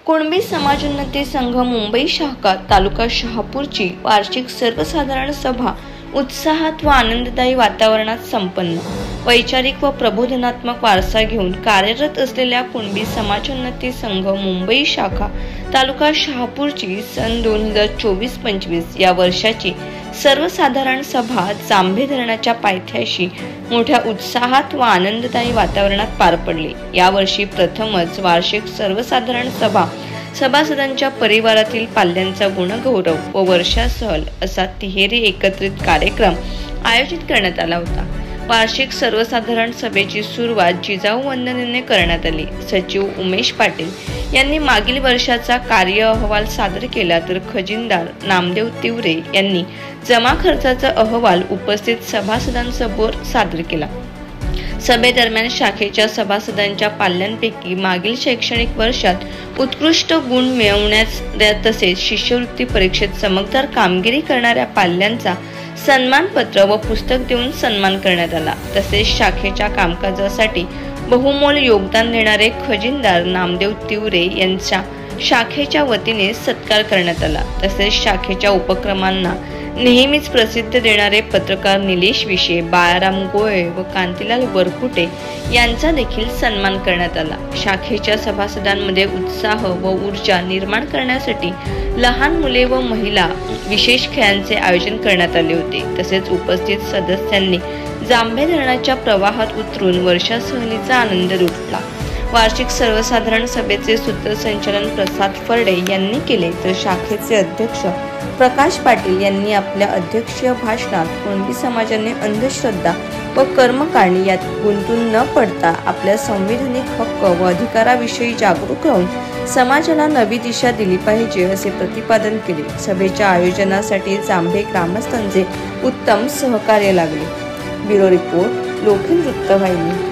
कुणबी समाजोन्नती संघ मुंबई शाखा तालुका शहापूरची वार्षिक सर्वसाधारण सभा उत्साहात व आनंददायी वातावरणात संपन्न। वैचारिक व प्रबोधनात्मक वारसा घेऊन कार्यरत असलेल्या कुणबी समाजोन्नती संघ मुंबई शाखा तालुका शहापूरची सन 2024-25 या वर्षाची सर्वसाधारण सभा जांभे धरणाच्या पायथ्याशी मोठ्या उत्साहात व आनंददायी वातावरणात पार पडली। यावर्षी प्रथमच वार्षिक सर्वसाधारण सभा सभासदांच्या परिवारातील पाल्यांचा गुणगौरव व वर्षा सहल असा तिहेरी एकत्रित कार्यक्रम आयोजित करण्यात आला होता। वार्षिक सर्वसाधारण सभेची सुरुवात जिजाऊ वंदनेने करण्यात आली। सचिव उमेश पाटील यांनी मागील वर्षाचा कार्य अहवाल सादर केला, तर खजिनदार नामदेव तिवरे यांनी जमा खर्चाचा अहवाल उपस्थित सभासदांसमोर सादर केला। सभेदरम्यान शाखेच्या सभासदांच्या पाल्यांपैकी मागील शैक्षणिक वर्षात उत्कृष्ट गुण मिळवण्यास तसेच शिष्यवृत्ती परीक्षेत चमकदार कामगिरी करणाऱ्या पाल्यांचा सन्मानपत्र व पुस्तक देऊन सन्मान करण्यात आला। तसेच शाखेच्या कामकाजासाठी बहुमोल योगदान देणारे खजिनदार नामदेव तिवरे यांचा शाखेच्या वतीने सत्कार करण्यात आला। तसेच शाखेच्या उपक्रमांना नेहमीच प्रसिद्ध देणारे पत्रकार निलेश विशे, बाळाराम गोळे व कांतीलाल वरकुटे यांचा देखील सन्मान करण्यात आला। शाखेच्या सभासदांमध्ये उत्साह व ऊर्जा निर्माण करण्यासाठी लहान मुले व महिला विशेष खेळांचे आयोजन करण्यात आले होते। तसेच उपस्थित सदस्यांनी जांभे धरणाच्या प्रवाहात उतरून वर्षा सहलीचा आनंद लुटला। वार्षिक सर्वसाधारण सभेचे सूत्रसंचालन प्रसाद फरडे यांनी केले, तर शाखेचे अध्यक्ष प्रकाश पाटील यांनी आपल्या अध्यक्षीय भाषणात कुणबी समाजाने अंधश्रद्धा व कर्मकांडी यात गुंतून न पडता आपल्या संविधानिक हक्क व अधिकाराविषयी जागरूक राहून समाजाला नवी दिशा दिली पाहिजे असे प्रतिपादन केले। सभेच्या आयोजनासाठी जांभे ग्रामस्थांचे उत्तम सहकार्य लागले। ब्युरो रिपोर्ट, लोकहित वृत्तवाहिनी।